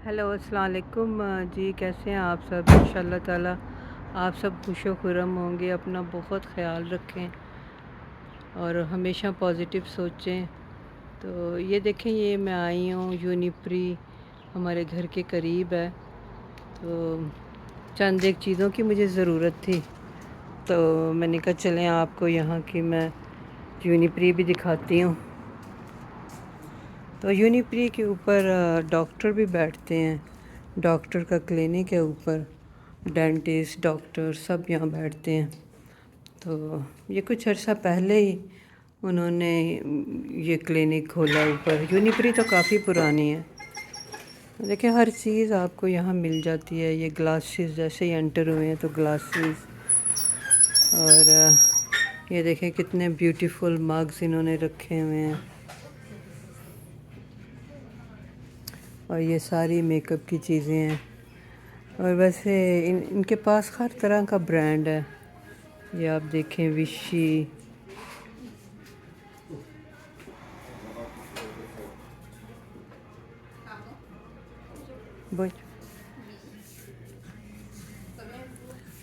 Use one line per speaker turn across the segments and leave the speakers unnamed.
Hello अस्सलाम वालेकुम जी, कैसे हैं आप सब? इंशाल्लाह ताला आप सब खुश व खुर्रम होंगे। अपना बहुत ख़्याल रखें और हमेशा पॉजिटिव सोचें। तो ये देखें, ये मैं आई हूँ यूनिप्री, हमारे घर के करीब है। तो चंद एक चीज़ों की मुझे ज़रूरत थी, तो मैंने कहा चलें आपको यहाँ की मैं यूनिप्री भी दिखाती हूँ। तो यूनिप्री के ऊपर डॉक्टर भी बैठते हैं। डॉक्टर का क्लिनिक है ऊपर, डेंटिस्ट डॉक्टर सब यहाँ बैठते हैं। तो ये कुछ अर्सा पहले ही उन्होंने ये क्लिनिक खोला ऊपर। यूनिप्री तो काफ़ी पुरानी है। देखिए, हर चीज़ आपको यहाँ मिल जाती है। ये ग्लासेस जैसे ही एंटर हुए हैं तो ग्लासेस, और ये देखें कितने ब्यूटीफुल मग्स इन्होंने रखे हुए हैं। और ये सारी मेकअप की चीज़ें हैं। और वैसे इनके पास हर तरह का ब्रांड है। ये आप देखें, विशी, बच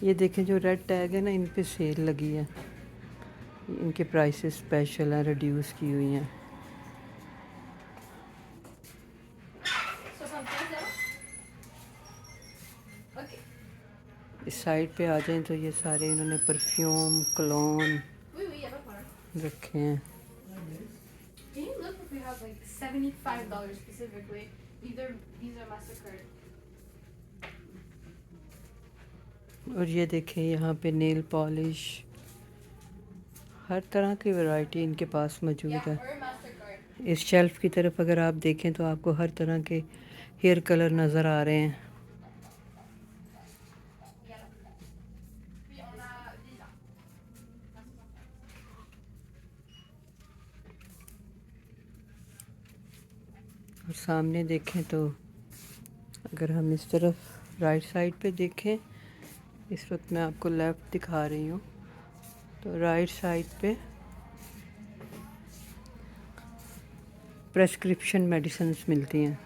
ये देखें, जो रेड टैग है ना, इन पे सेल लगी है। इनके प्राइसेस स्पेशल हैं, रिड्यूस की हुई हैं। इस साइड पे आ जाएं तो ये सारे इन्होंने परफ्यूम, क्लोन रखे हैं। और ये देखें, यहाँ पे नेल पॉलिश, हर तरह की वैरायटी इनके पास मौजूद है। इस शेल्फ की तरफ अगर आप देखें तो आपको हर तरह के हेयर कलर नज़र आ रहे हैं। और सामने देखें तो अगर हम इस तरफ राइट साइड पे देखें, इस वक्त मैं आपको लेफ़्ट दिखा रही हूँ, तो राइट साइड पे प्रेस्क्रिप्शन मेडिसिन्स मिलती हैं।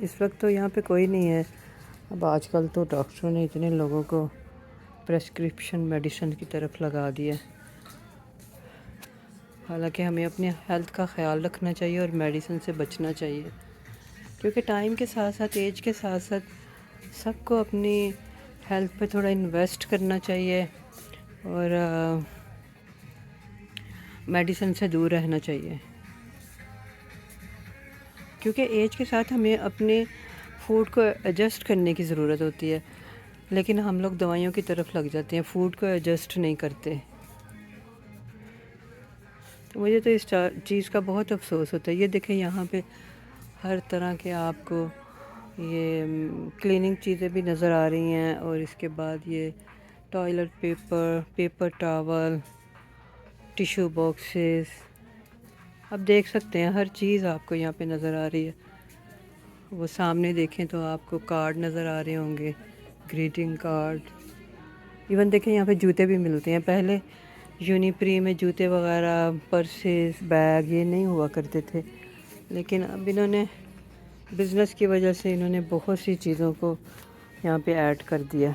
इस वक्त तो यहाँ पे कोई नहीं है। अब आजकल तो डॉक्टरों ने इतने लोगों को प्रेस्क्रिप्शन मेडिसिन की तरफ लगा दिया। हालांकि हमें अपने हेल्थ का ख्याल रखना चाहिए और मेडिसिन से बचना चाहिए, क्योंकि टाइम के साथ साथ, एज के साथ साथ सबको अपनी हेल्थ पे थोड़ा इन्वेस्ट करना चाहिए और मेडिसिन से दूर रहना चाहिए। क्योंकि एज के साथ हमें अपने फूड को एडजस्ट करने की ज़रूरत होती है, लेकिन हम लोग दवाइयों की तरफ लग जाते हैं, फूड को एडजस्ट नहीं करते। तो मुझे तो इस चीज़ का बहुत अफसोस होता है। ये देखें, यहाँ पे हर तरह के आपको ये क्लीनिंग चीज़ें भी नज़र आ रही हैं। और इसके बाद ये toilet paper, paper towel, tissue boxes, आप देख सकते हैं हर चीज़ आपको यहाँ पे नज़र आ रही है। वो सामने देखें तो आपको कार्ड नज़र आ रहे होंगे, ग्रीटिंग कार्ड। इवन देखें, यहाँ पे जूते भी मिलते हैं। पहले यूनिप्री में जूते वगैरह, पर्सेस, बैग ये नहीं हुआ करते थे, लेकिन अब इन्होंने बिज़नेस की वजह से इन्होंने बहुत सी चीज़ों को यहाँ पे ऐड कर दिया।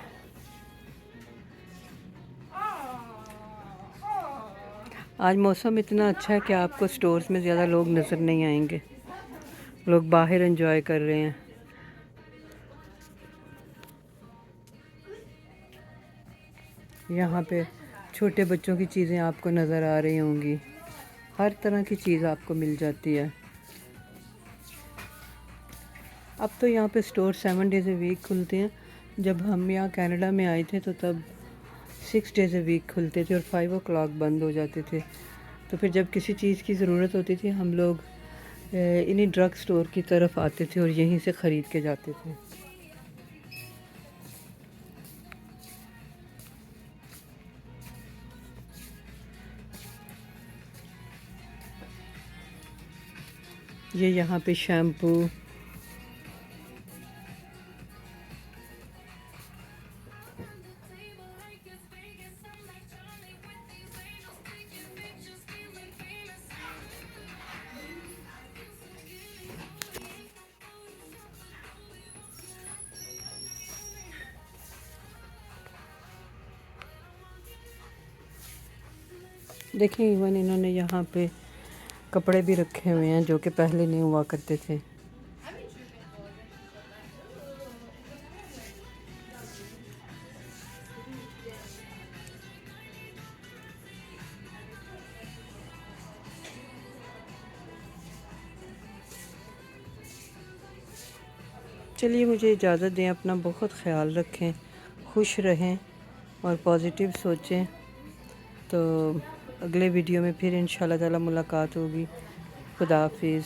आज मौसम इतना अच्छा है कि आपको स्टोर्स में ज़्यादा लोग नज़र नहीं आएंगे। लोग बाहर एंजॉय कर रहे हैं। यहाँ पे छोटे बच्चों की चीज़ें आपको नज़र आ रही होंगी। हर तरह की चीज़ आपको मिल जाती है। अब तो यहाँ पे स्टोर 7 डेज़ ए वीक खुलते हैं। जब हम यहाँ कनाडा में आए थे तो तब 6 डेज़ ए वीक खुलते थे और 5 o'clock बंद हो जाते थे। तो फिर जब किसी चीज़ की ज़रूरत होती थी, हम लोग इन्हीं ड्रग स्टोर की तरफ आते थे और यहीं से ख़रीद के जाते थे। ये यहाँ पे शैम्पू, देखिए इवन इन्होंने यहाँ पे कपड़े भी रखे हुए हैं जो कि पहले नहीं हुआ करते थे। चलिए मुझे इजाज़त दें, अपना बहुत ख़्याल रखें, खुश रहें और पॉजिटिव सोचें। तो अगले वीडियो में फिर इंशाल्लाह ताला मुलाकात होगी। खुदा हाफिज़।